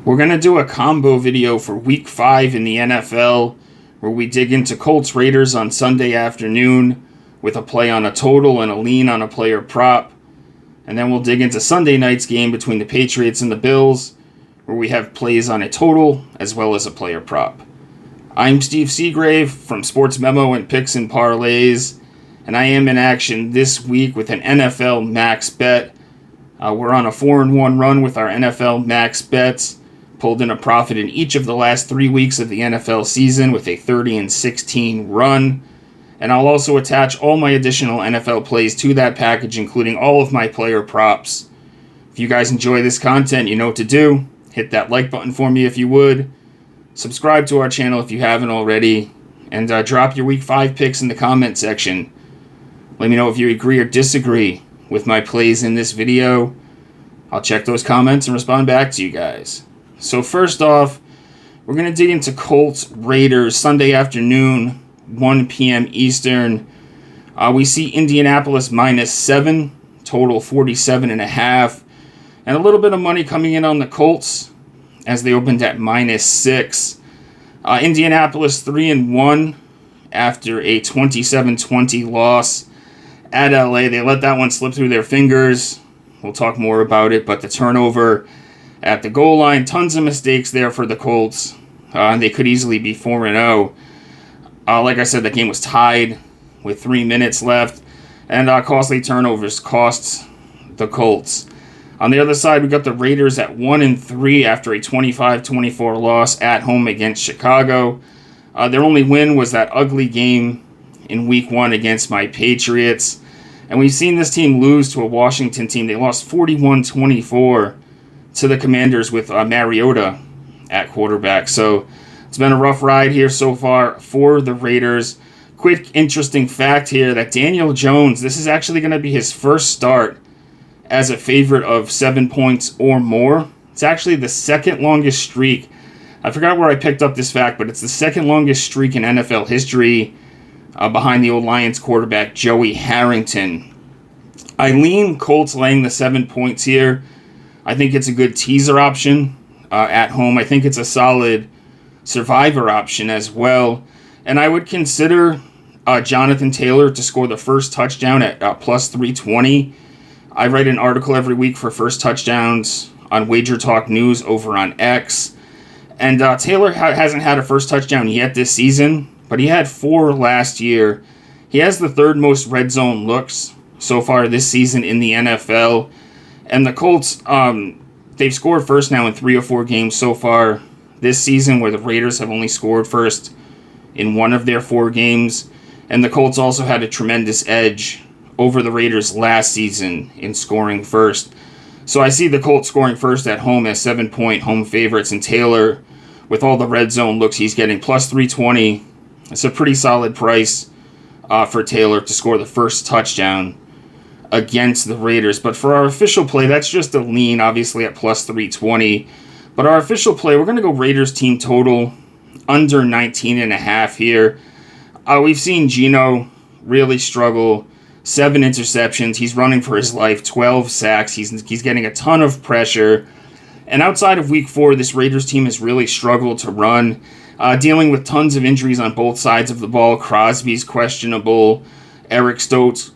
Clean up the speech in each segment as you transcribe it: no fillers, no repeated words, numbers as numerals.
We're going to do a combo video for Week 5 in the NFL, where we dig into Colts Raiders on Sunday afternoon with a play on a total and a lean on a player prop. And then we'll dig into Sunday night's game between the Patriots and the Bills, where we have plays on a total as well as a player prop. I'm Steve Seagrave from Sports Memo and Picks and Parlays, and I am in action this week with an NFL max bet. We're on a 4-1 run with our NFL max bets. Pulled in a profit in each of the last 3 weeks of the NFL season with a 30-16 run. And I'll also attach all my additional NFL plays to that package, including all of my player props. If you guys enjoy this content, you know what to do. Hit that like button for me if you would. Subscribe to our channel if you haven't already. And drop your Week 5 picks in the comment section. Let me know if you agree or disagree with my plays in this video. I'll check those comments and respond back to you guys. So first off, we're going to dig into Colts Raiders Sunday afternoon, 1 p.m. Eastern. We see Indianapolis -7, total 47.5, and a little bit of money coming in on the Colts as they opened at -6. Indianapolis 3-1 after a 27-20 loss at LA. They let that one slip through their fingers. We'll talk more about it, but the turnover at the goal line, tons of mistakes there for the Colts. They could easily be 4-0. Like I said, the game was tied with 3 minutes left, and costly turnovers costs the Colts. On the other side, we got the Raiders at 1-3 after a 25-24 loss at home against Chicago. Their only win was that ugly game in Week 1 against my Patriots. And we've seen this team lose to a Washington team. They lost 41-24 to the Commanders with Mariota at quarterback. So it's been a rough ride here so far for the Raiders. Quick interesting fact here that Daniel Jones, this is actually going to be his first start as a favorite of 7 points or more. It's actually the second longest streak. I forgot where I picked up this fact, but it's the second longest streak in NFL history behind the old Lions quarterback Joey Harrington. I lean Colts laying the 7 points here. I think it's a good teaser option at home. I think it's a solid survivor option as well. And I would consider Jonathan Taylor to score the first touchdown at plus 320. I write an article every week for first touchdowns on Wager Talk News over on X. And Taylor hasn't had a first touchdown yet this season, but he had 4 last year. He has the third most red zone looks so far this season in the NFL. And the Colts, they've scored first now in 3 or 4 games so far this season, where the Raiders have only scored first in 1 of their 4 games. And the Colts also had a tremendous edge over the Raiders last season in scoring first. So I see the Colts scoring first at home as 7-point home favorites, and Taylor, with all the red zone looks he's getting, plus 320. It's a pretty solid price for Taylor to score the first touchdown against the Raiders. But for our official play, that's just a lean, obviously at plus 320. But our official play, we're going to go Raiders team total under 19.5 here. We've seen Geno really struggle. 7 interceptions. He's running for his life. 12 sacks. He's getting a ton of pressure. And outside of Week 4, this Raiders team has really struggled to run, dealing with tons of injuries on both sides of the ball. Crosby's questionable. Eric Stokes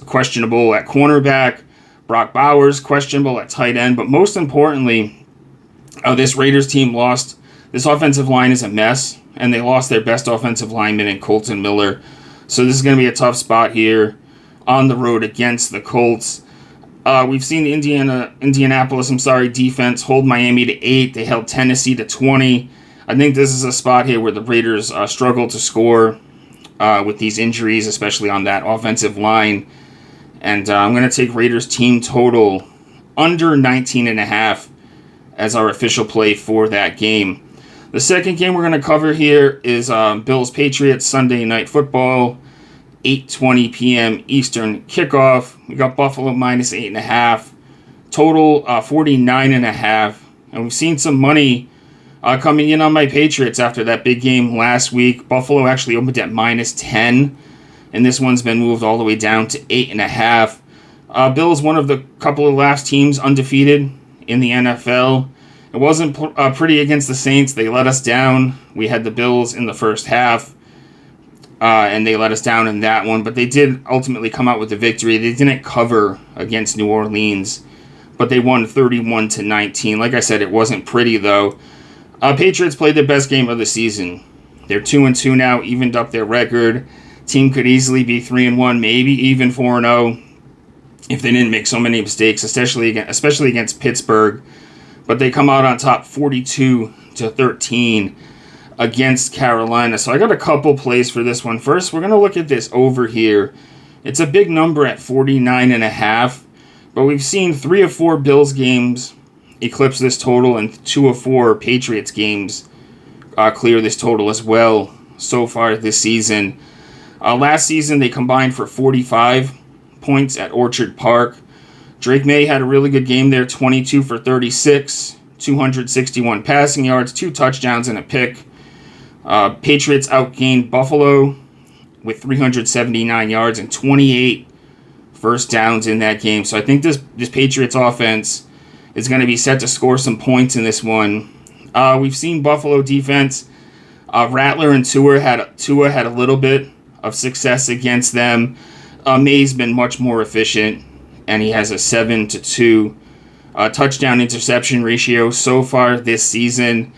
questionable at cornerback. Brock Bowers questionable at tight end. But most importantly, this Raiders team lost. This offensive line is a mess, and they lost their best offensive lineman in Colton Miller. So this is going to be a tough spot here on the road against the Colts. We've seen the Indianapolis defense hold Miami to 8. They held Tennessee to 20. I think this is a spot here where the Raiders struggle to score with these injuries, especially on that offensive line. And I'm going to take Raiders team total under 19.5 as our official play for that game. The second game we're going to cover here is Bills Patriots Sunday Night Football, 8:20 p.m. Eastern kickoff. We got Buffalo -8.5, total 49.5, and we've seen some money coming in on my Patriots after that big game last week. Buffalo actually opened at -10, and this one's been moved all the way down to 8.5. Bills, one of the couple of last teams undefeated in the NFL. It wasn't pretty against the Saints. They let us down. We had the Bills in the first half, and they let us down in that one. But they did ultimately come out with the victory. They didn't cover against New Orleans, but they won 31-19. Like I said, it wasn't pretty, though. Patriots played their best game of the season. They're 2-2 now, evened up their record. Team could easily be 3-1, maybe even 4-0 if they didn't make so many mistakes, especially against Pittsburgh. But they come out on top 42-13 against Carolina. So I got a couple plays for this one. First, we're going to look at this over here. It's a big number at 49.5, but we've seen 3 of 4 Bills games eclipse this total, and 2 of 4 Patriots games clear this total as well so far this season. Last season, they combined for 45 points at Orchard Park. Drake May had a really good game there, 22 for 36, 261 passing yards, 2 touchdowns and a pick. Patriots outgained Buffalo with 379 yards and 28 first downs in that game. So I think this Patriots offense is going to be set to score some points in this one. We've seen Buffalo defense. Rattler and Tua had a little bit of success against them. May's been much more efficient, and he has a 7-2 touchdown interception ratio so far this season.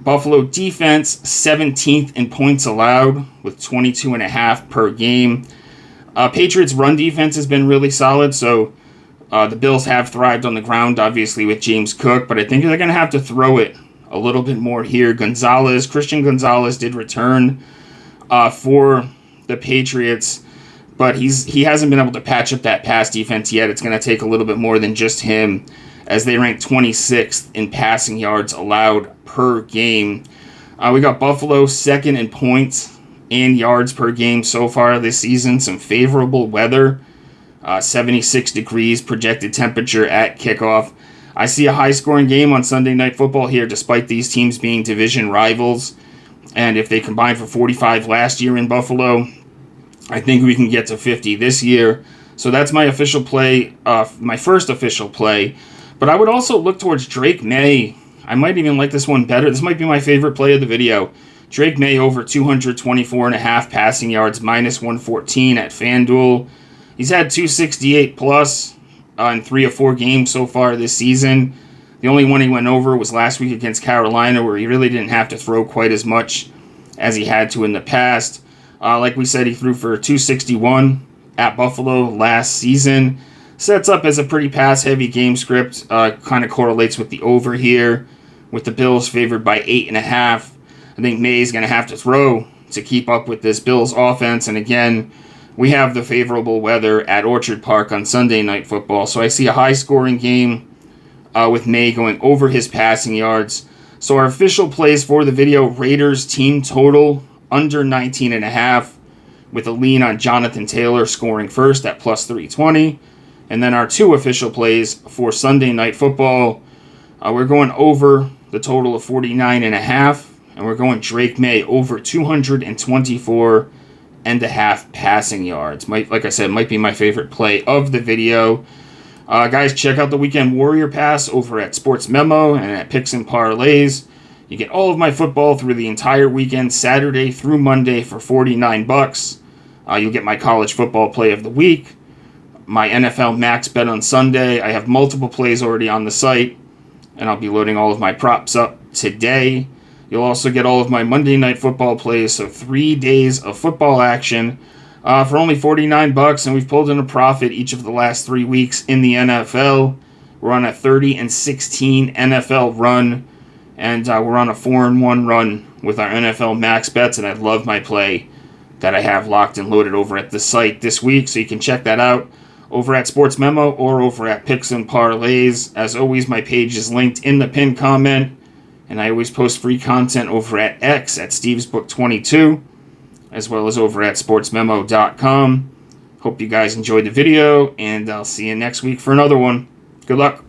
Buffalo defense 17th in points allowed with 22.5 per game. Patriots run defense has been really solid, so the Bills have thrived on the ground, obviously, with James Cook, but I think they're going to have to throw it a little bit more here. Christian Gonzalez did return for the Patriots, but he hasn't been able to patch up that pass defense yet. It's going to take a little bit more than just him, as they rank 26th in passing yards allowed per game. We got Buffalo second in points and yards per game so far this season. Some favorable weather, 76 degrees projected temperature at kickoff. I see a high-scoring game on Sunday Night Football here, despite these teams being division rivals. And if they combined for 45 last year in Buffalo, I think we can get to 50 this year. So that's my official play, my first official play. But I would also look towards Drake May. I might even like this one better. This might be my favorite play of the video. Drake May over 224.5 passing yards, minus 114 at FanDuel. He's had 268 plus in 3 of 4 games so far this season. The only one he went over was last week against Carolina, where he really didn't have to throw quite as much as he had to in the past. Like we said, he threw for 261 at Buffalo last season. Sets up as a pretty pass-heavy game script. Kind of correlates with the over here, with the Bills favored by 8.5. I think May's going to have to throw to keep up with this Bills offense. And again, we have the favorable weather at Orchard Park on Sunday Night Football. So I see a high-scoring game with May going over his passing yards. So our official plays for the video: Raiders team total under 19.5, with a lean on Jonathan Taylor scoring first at plus 320. And then our 2 official plays for Sunday Night Football, we're going over the total of 49.5, and we're going Drake May over 224.5 passing yards. Like I said, might be my favorite play of the video. Guys, check out the Weekend Warrior Pass over at Sports Memo and at Picks and Parlays. You get all of my football through the entire weekend, Saturday through Monday, for $49. You'll get my college football play of the week, my NFL max bet on Sunday. I have multiple plays already on the site, and I'll be loading all of my props up today. You'll also get all of my Monday Night Football plays, so 3 days of football action for only $49, and we've pulled in a profit each of the last 3 weeks in the NFL. We're on a 30-16 NFL run, and we're on a 4-1 run with our NFL max bets, and I love my play that I have locked and loaded over at the site this week, so you can check that out over at Sports Memo or over at Picks and Parlays. As always, my page is linked in the pinned comment, and I always post free content over at X at StevesBook22, as well as over at sportsmemo.com. Hope you guys enjoyed the video, and I'll see you next week for another one. Good luck.